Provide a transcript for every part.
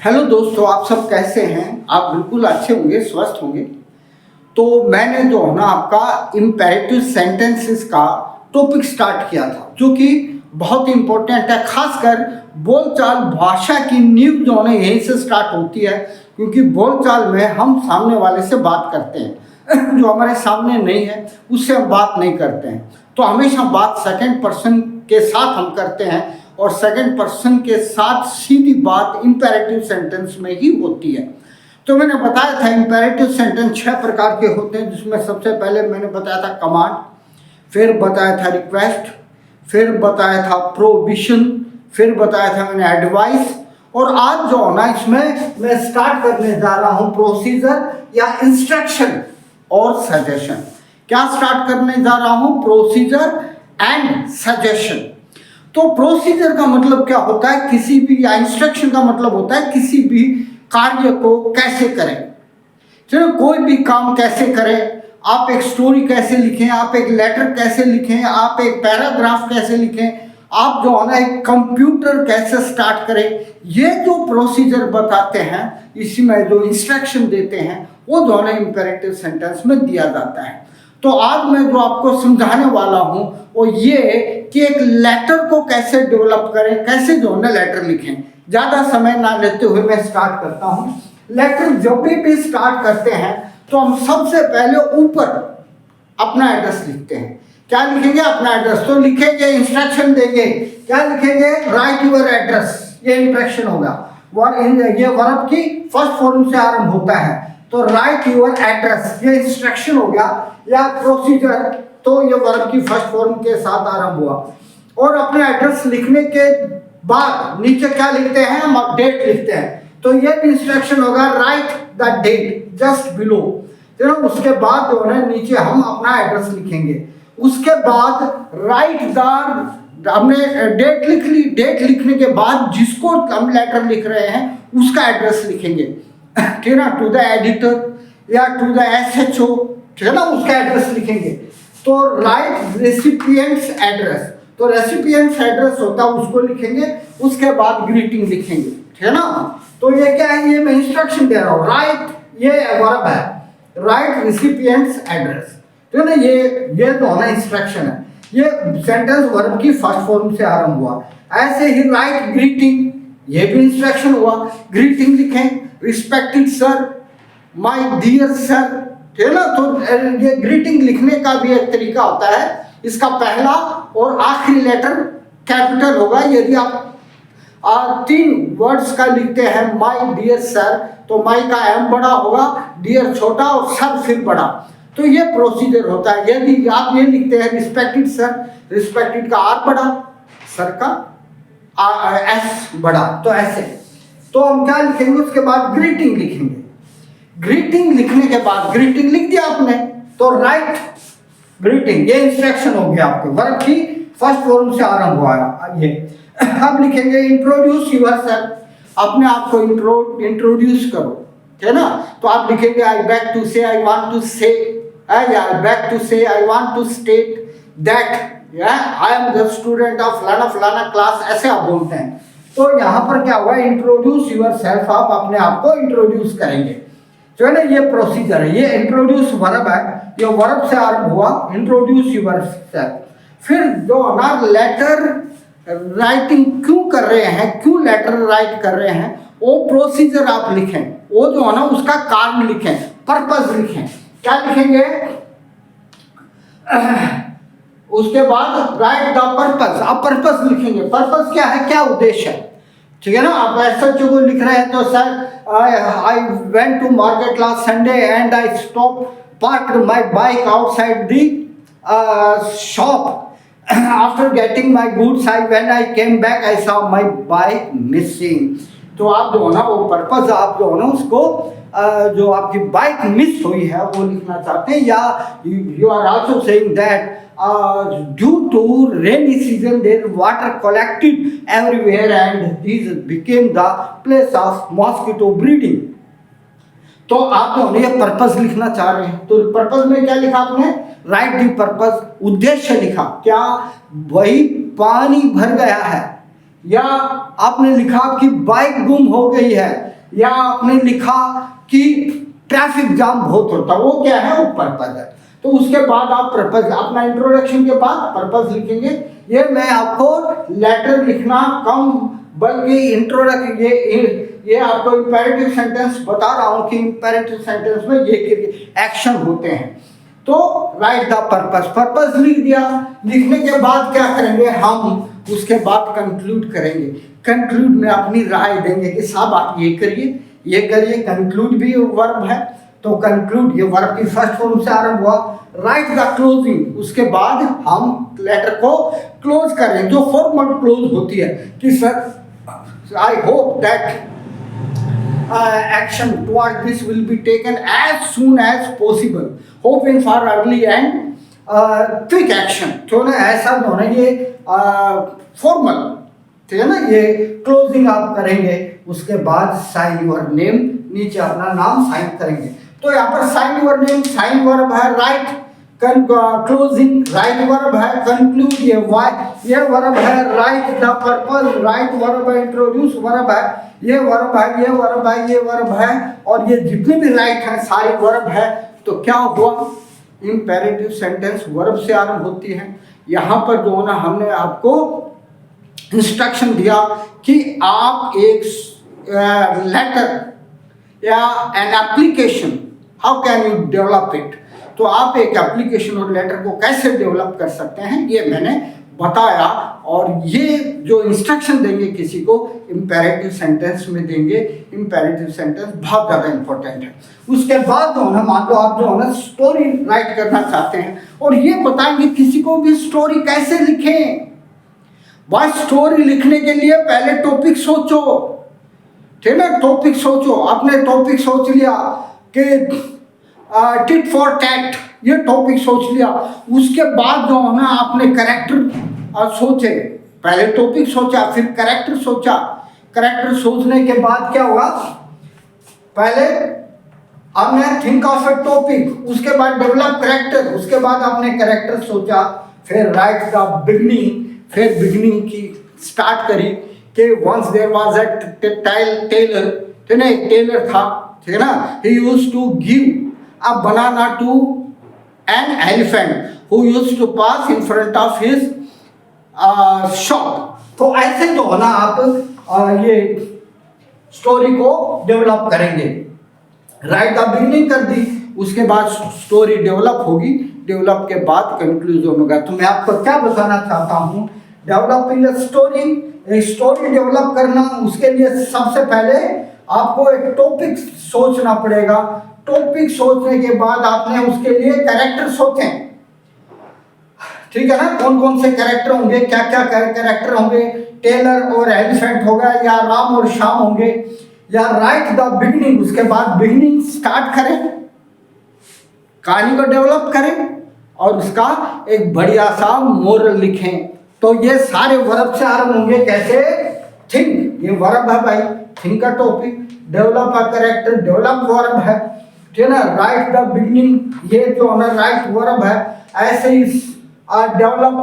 Hello दोस्तों, आप सब कैसे हैं? आप बिल्कुल अच्छे होंगे, स्वस्थ होंगे। तो मैंने जो है ना आपका इम्पेरेटिव सेंटेंसेस का टॉपिक स्टार्ट किया था, जो कि बहुत इंपॉर्टेंट है। खासकर बोलचाल भाषा की नींव जो है ना यहीं से स्टार्ट होती है, क्योंकि बोलचाल में हम सामने वाले से बात करते हैं जो हमारे सामने नहीं है उससे हम बात नहीं करते हैं। तो हमेशा बात सेकंड पर्सन के साथ हम करते हैं, और सेकंड पर्सन के साथ सीधी बात इंपेरेटिव सेंटेंस में ही होती है। तो मैंने बताया था इंपेरेटिव सेंटेंस 6 प्रकार के होते हैं, जिसमें सबसे पहले मैंने बताया था कमांड, फिर बताया था रिक्वेस्ट, फिर बताया था प्रोहिबिशन, फिर बताया था मैंने एडवाइस, और आज जो है ना इसमें मैं स्टार्ट करने जा रहा हूं प्रोसीजर या इंस्ट्रक्शन और सजेशन। क्या स्टार्ट करने जा रहा हूं? Procedure and suggestion. तो प्रोसीजर का मतलब क्या होता है? किसी भी, या इंस्ट्रक्शन का मतलब होता है किसी भी कार्य को कैसे करें। चलो, कोई भी काम कैसे करें, आप एक स्टोरी कैसे लिखें, आप एक लेटर कैसे लिखें, आप एक पैराग्राफ कैसे लिखें, आप जो है ना एक कंप्यूटर कैसे स्टार्ट करें, ये जो प्रोसीजर बताते हैं, इसमें जो इंस्ट्रक्शन देते हैं, वो जो है ना इंपेरेटिव सेंटेंस में दिया जाता है। तो आज मैं जो आपको समझाने वाला हूं वो ये कि एक लेटर को कैसे डेवलप करें, कैसे जो है ना लेटर लिखें। ज्यादा समय ना लेते हुए मैं स्टार्ट करता हूं। लेटर जब भी स्टार्ट करते हैं तो हम सबसे पहले ऊपर अपना एड्रेस लिखते हैं। क्या लिखेंगे? अपना एड्रेस। तो लिखेंगे, इंस्ट्रक्शन देंगे, क्या लिखेंगे? राइट योर एड्रेस, ये इंस्ट्रक्शन होगा। ये वर्ब की फर्स्ट फॉर्म से आरंभ होता है, तो राइट योर एड्रेस ये इंस्ट्रक्शन हो गया। या प्रोसीजर, तो ये वर्ब की फर्स्ट फॉर्म के साथ आरंभ हुआ। और अपने एड्रेस लिखने के बाद नीचे क्या लिखते हैं? हम डेट लिखते हैं, तो ये भी इंस्ट्रक्शन होगा, write the date just below. उसके बाद जो है नीचे हम अपना एड्रेस लिखेंगे। उसके बाद राइट द, हमने डेट लिख ली, डेट लिखने के बाद जिसको हम लेटर लिख रहे हैं उसका एड्रेस लिखेंगे, ठीक है ना, टू द एडिटर या टू द एसएचओ, ठीक है ना, उसका एड्रेस लिखेंगे। तो राइट रेसिपिएंट्स एड्रेस, तो रेसिपिएंट्स एड्रेस होता है उसको लिखेंगे। उसके बाद ग्रीटिंग लिखेंगे, ठीक है ना। तो ये क्या है? ये मैं इंस्ट्रक्शन दे रहा हूँ। राइट, ये वर्ब है, राइट रेसिपिएंट्स एड्रेस, ठीक है ना। ये जो है इंस्ट्रक्शन है। ये सेंटेंस वर्ब की फर्स्ट फॉर्म से आरंभ हुआ। ऐसे ही राइट ग्रीटिंग, ये भी इंस्ट्रक्शन हुआ। ग्रीटिंग लिखें, respected sir, my dear sir, ठीक है ना। तो ये ग्रीटिंग लिखने का भी एक तरीका होता है। इसका पहला और आखिरी लेटर कैपिटल होगा। यदि आप 3 वर्ड्स का लिखते हैं, माय डियर सर, तो माय का एम बड़ा होगा, डियर छोटा और सर फिर बड़ा। तो ये प्रोसीजर होता है। यदि आप ये लिखते हैं रिस्पेक्टेड सर, रिस्पेक्टेड का आर बड़ा, सर का एस बड़ा, तो ऐसे। तो हम क्या लिखेंगे? उसके बाद ग्रीटिंग लिखेंगे। ग्रीटिंग लिखने के बाद, ग्रीटिंग लिख दिया आपने, तो राइट ग्रीटिंग, ये इंस्ट्रक्शन हो गया आपके, वर्ब की फर्स्ट फॉर्म से आरंभ हुआ ये। अब लिखेंगे इंट्रोड्यूस योरसेल्फ, अपने आप को इंट्रोड्यूस करो, ठीक है ना। तो आप लिखेंगे आई back to say, I want to say, I back to say, I want to state that I am the student of फलाना फलाना क्लास, ऐसे आप बोलते हैं। तो यहाँ पर क्या हुआ? इंट्रोड्यूस योरसेल्फ, आप अपने आप को इंट्रोड्यूस करेंगे, जो है ना। ये प्रोसीजर है। ये इंट्रोड्यूस वर्ब है, ये वर्ब से आरंभ हुआ, इंट्रोड्यूस योरसेल्फ। फिर जो ना लेटर राइटिंग क्यों कर रहे हैं, क्यों लेटर राइट कर रहे हैं, वो प्रोसीजर आप लिखें, वो जो है ना उसका कारण लिखें, पर्पस लिखें। क्या लिखेंगे? उसके बाद राइट द पर्पस, आप पर्पस लिखेंगे। पर्पस क्या है, क्या उद्देश्य है, ठीक है ना। आप ऐसा जो लिख रहे हैं, तो sir I went to market last Sunday and I stop parked my bike outside the shop after getting my goods, I when I came back I saw my bike missing. तो आप जो है ना वो पर्पस, आप जो है ना उसको जो आपकी बाइक मिस हुई है वो लिखना चाहते हैं। या you are also saying that due to rainy season there water collected everywhere and this became the place of mosquito breeding। तो आप जो है ये पर्पस लिखना चाह रहे हैं, तो पर्पस में क्या लिखा आपने? राइट दी पर्पस, उद्देश्य लिखा। क्या? वही पानी भर गया है, या आपने लिखा कि बाइक गुम हो गई है, या आपने लिखा कि ट्रैफिक जाम बहुत होता है, वो क्या है, वो पर्पज है। तो उसके बाद आप पर्पज, अपना इंट्रोडक्शन के बाद पर्पज लिखेंगे। ये मैं आपको लेटर लिखना कम, बल्कि इंट्रोडक्शन, ये आपको इंपेरेटिव सेंटेंस बता रहा हूं कि इंपेरेटिव सेंटेंस में ये एक्शन होते हैं। तो राइट द पर्पस, पर्पस लिख दिया। लिखने के बाद क्या करेंगे हम, उसके बाद कंक्लूड करेंगे। कंक्लूड में अपनी राय देंगे कि साहब आप ये करिए, ये करिए। कंक्लूड भी वर्ब है, तो कंक्लूड ये वर्ब की फर्स्ट फॉर्म से आरंभ हुआ। राइट द क्लोजिंग, उसके बाद हम लेटर को क्लोज करें, जो फॉर्मल क्लोज होती है कि sir I hope that action toward this will be taken as soon as possible, hoping for early and quick action। तो ना ऐसा होना, ये फॉर्मल, ठीक है ना, ये क्लोजिंग आप करेंगे। उसके बाद साइन योर नेम, नीचे अपना नाम साइन करेंगे। तो यहाँ पर sign your name, sign verb है, राइट क्लोजिंग राइट वर्ब है, कंक्लूड ये वर्ब है, write the purpose write verb है, इंट्रोड्यूस वर्ब है, ये वर्ब है, ये वर्ब है, ये वर्ब है, और ये जितने भी राइट है सारे वर्ब है। तो क्या हुआ, इंपेरेटिव सेंटेंस वर्ब से आरंभ होती है। यहाँ पर जो है ना, हमने आपको इंस्ट्रक्शन दिया कि आप एक लेटर या an application, how can you develop it, तो आप एक एप्लीकेशन और लेटर को कैसे डेवलप कर सकते हैं, ये मैंने बताया। और ये जो इंस्ट्रक्शन देंगे किसी को, इंपेरेटिव सेंटेंस में देंगे। इंपेरेटिव सेंटेंस बहुत ज़्यादा इंपॉर्टेंट है। उसके बाद जो है, मान लो आप जो है ना स्टोरी राइट करना चाहते हैं, और ये बताएंगे किसी को भी स्टोरी कैसे लिखें। भाई स्टोरी लिखने के लिए पहले टॉपिक सोचो, ठीक है, टॉपिक सोचो। आपने टॉपिक सोच लिया कि टिट फॉर टैट, ये टॉपिक सोच लिया। उसके बाद जो है ना आपने कैरेक्टर सोचे, पहले टॉपिक सोचा फिर कैरेक्टर सोचा। कैरेक्टर सोचने के बाद क्या हुआ, पहले आपने थिंक ऑफ ए टॉपिक, उसके बाद डेवलप कैरेक्टर, उसके बाद आपने कैरेक्टर सोचा, फिर राइट द बिगनिंग, फिर बिगनिंग की स्टार्ट करी कि once there was a tailor, ठीक है, एक टेलर था, ठीक है ना, he used to give a banana to an elephant who used to pass in front of his shop। तो ऐसे जो है ना आप ये स्टोरी को डेवलप करेंगे। राइट द बिगनिंग कर दी, उसके बाद स्टोरी डेवलप होगी, डेवलप के बाद कंक्लूजन होगा। तो मैं आपको क्या बताना चाहता हूँ, डेवलपिंग स्टोरी, एक स्टोरी डेवलप करना, उसके लिए सबसे पहले आपको एक टॉपिक सोचना पड़ेगा। टॉपिक सोचने के बाद आपने उसके लिए कैरेक्टर सोचें, ठीक है ना, कौन कौन से कैरेक्टर होंगे, क्या क्या कैरेक्टर होंगे, टेलर और एलिफेंट होगा, या राम और श्याम होंगे, या राइट द बिगनिंग, उसके बाद बिगनिंग स्टार्ट करें, कहानी को डेवलप करें, और उसका एक बढ़िया सा मोरल लिखें। तो ये सारे वर्ब से आरंभ होंगे। कैसे, थिंक, ये वर्ब है भाई, थिंक का topic, develop a character, develop verb है, ठीक है ना, राइट द बिगनिंग, ये जो है राइट वर्ब है। ऐसे ही डेवलप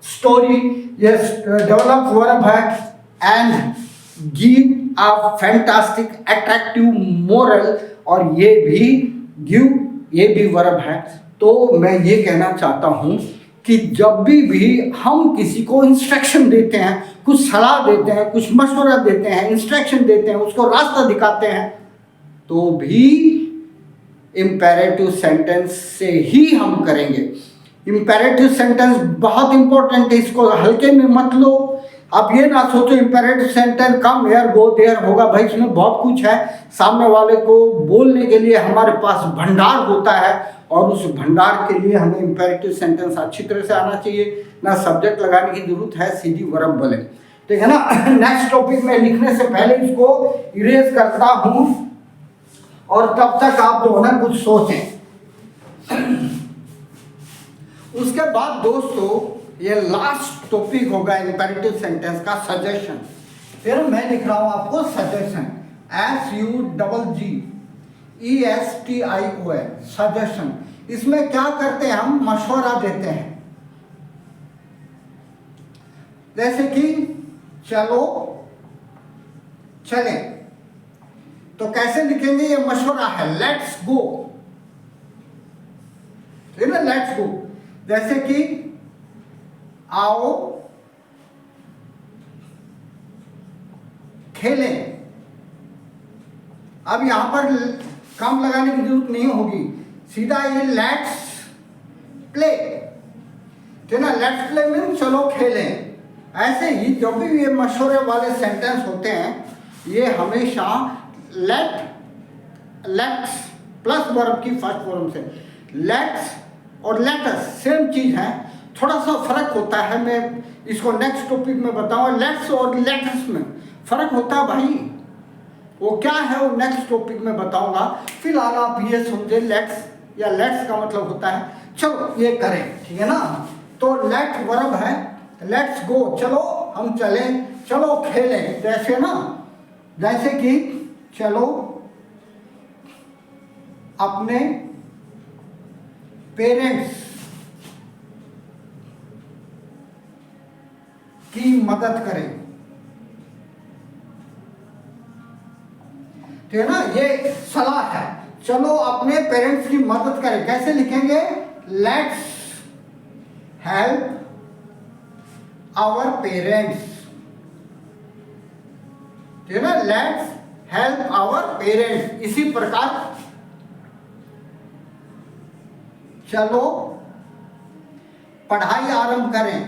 स्टोरी, ये डेवलप वर्ब है, and give a fantastic attractive moral, और ये भी गिव, ये भी वर्ब है। तो मैं ये कहना चाहता हूँ कि जब भी हम किसी को इंस्ट्रक्शन देते हैं, कुछ सलाह देते हैं, कुछ मशवरा देते हैं, इंस्ट्रक्शन देते हैं, उसको रास्ता दिखाते हैं, तो भी इंपेरेटिव सेंटेंस से ही हम करेंगे। इंपेरेटिव सेंटेंस बहुत इंपॉर्टेंट है, इसको हल्के में मत लो। आप ये ना सोचो imperative sentence come here go there होगा, भाई इसमें बहुत कुछ है। सामने वाले को बोलने के लिए हमारे पास भंडार होता है, और उस भंडार के लिए हमें इंपेरेटिव सेंटेंस अच्छी तरह से आना चाहिए, ना सब्जेक्ट लगाने की जरूरत है, सीधी वर्ब बोले, ठीक है ना। नेक्स्ट टॉपिक में लिखने से पहले इसको इरेज करता हूं, और तब तक आप जो है ना कुछ सोचें। उसके बाद दोस्तों ये लास्ट टॉपिक होगा इंपेरेटिव सेंटेंस का, सजेशन। फिर मैं लिख रहा हूं आपको सजेशन, SUGGESTION, सजेशन। इसमें क्या करते हैं, हम मशवरा देते हैं। जैसे कि चलो चलें, तो कैसे लिखेंगे, ये मशवरा है, लेट्स गो, ठीक है ना, लेट्स गो। जैसे कि आओ खेलें। अब यहां पर काम लगाने की जरूरत नहीं होगी, सीधा ये लेट्स प्ले, ठीक है ना, लेट्स प्ले मीन चलो खेलें। ऐसे ही जो भी ये मशवरे वाले सेंटेंस होते हैं, ये हमेशा लेट्स प्लस वर्ब की फर्स्ट फॉर्म से, लेट्स और लेटस सेम चीज है, थोड़ा सा फर्क होता है, मैं इसको नेक्स्ट टॉपिक में बताऊंगा। लेट्स और लेटस में फर्क होता है भाई, वो क्या है वो नेक्स्ट टॉपिक में बताऊंगा। फिलहाल आप ये समझे, लेट्स या लेट्स का मतलब होता है चलो ये करें, ठीक है ना। तो लेट वर्ब है, लेट्स गो चलो हम चलें, चलो खेलें, जैसे ना, जैसे कि चलो अपने पेरेंट्स की मदद करें, ठीक है ना, ये सलाह है, चलो अपने पेरेंट्स की मदद करें। कैसे लिखेंगे, लेट्स हेल्प आवर पेरेंट्स, ठीक है ना, लेट्स हेल्प आवर पेरेंट्स। इसी प्रकार चलो पढ़ाई आरंभ करें,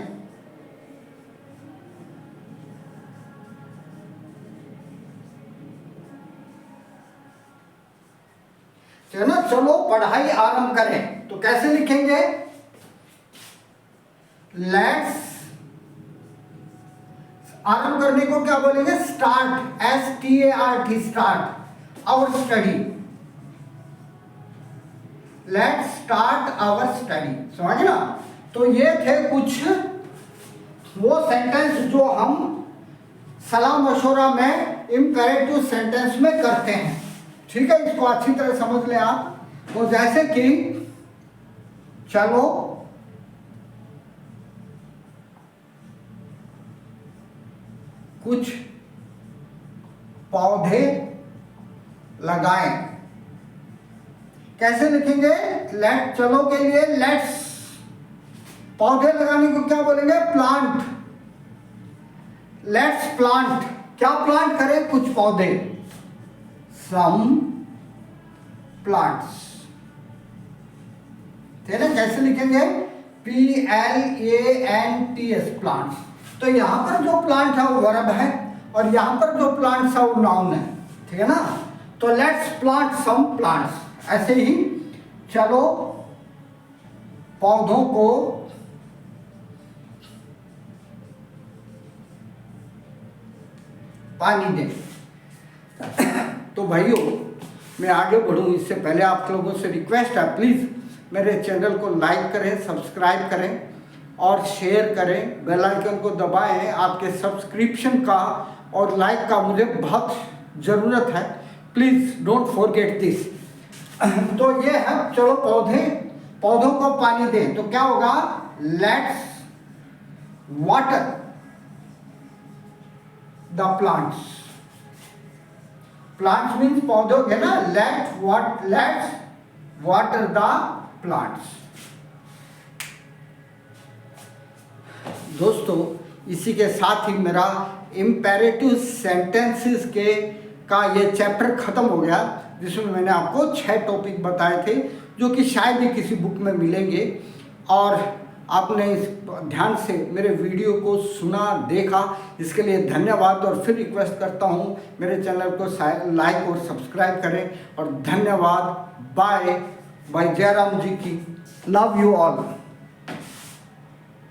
ठीक है ना, चलो पढ़ाई आरंभ करें। तो कैसे लिखेंगे, लेट्स, आरंभ करने को क्या बोलेंगे, start, START, start our study, let's start our study, समझ ना। तो ये थे कुछ वो सेंटेंस जो हम सलाह मशवरा में इंपेरेटिव सेंटेंस में करते हैं, ठीक है, इसको अच्छी तरह समझ लें आप। तो जैसे कि चलो कुछ पौधे लगाएं, कैसे लिखेंगे, लेट, चलो के लिए लेट्स, पौधे लगाने को क्या बोलेंगे, प्लांट, लेट्स प्लांट, क्या प्लांट करें, कुछ पौधे, सम प्लांट्स, ठीक है ना। कैसे लिखेंगे, PLANTS, प्लांट्स। तो यहां पर जो प्लांट है वो वर्ब है, और यहां पर जो प्लांट्स है वो नाउन है, ठीक है ना। तो लेट्स प्लांट सम प्लांट्स। ऐसे ही चलो पौधों को पानी दें। तो भाइयों, मैं आगे बढ़ूं इससे पहले आप लोगों से रिक्वेस्ट है, प्लीज़ मेरे चैनल को लाइक करें, सब्सक्राइब करें और शेयर करें, बेल आइकन को दबाएं। आपके सब्सक्रिप्शन का और लाइक का मुझे बहुत ज़रूरत है, प्लीज़ डोंट फॉरगेट दिस। तो ये है, चलो पौधों को पानी दें। तो क्या होगा, let's water the plants, plants means पौधों के ना, लेट्स वाटर द प्लांट्स। दोस्तों, इसी के साथ ही मेरा इम्पेरेटिव सेंटेंसेस का ये चैप्टर खत्म हो गया, जिसमें मैंने आपको 6 टॉपिक बताए थे, जो कि शायद ही किसी बुक में मिलेंगे। और आपने इस ध्यान से मेरे वीडियो को सुना, देखा, इसके लिए धन्यवाद। और फिर रिक्वेस्ट करता हूँ, मेरे चैनल को लाइक और सब्सक्राइब करें। और धन्यवाद, बाय बाय, जयराम जी की, लव यू ऑल।